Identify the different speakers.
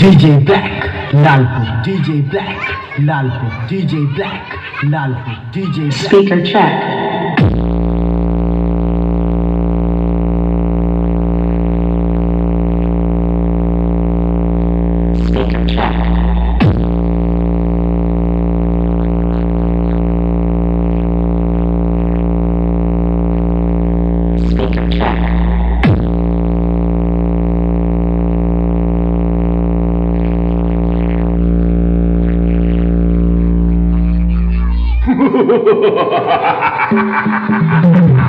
Speaker 1: DJ Black, Lalpur, DJ Black, Lalpur, DJ Black, Lalpur, DJ Black.
Speaker 2: Speaker check.
Speaker 1: Ha ha ha ha ha ha!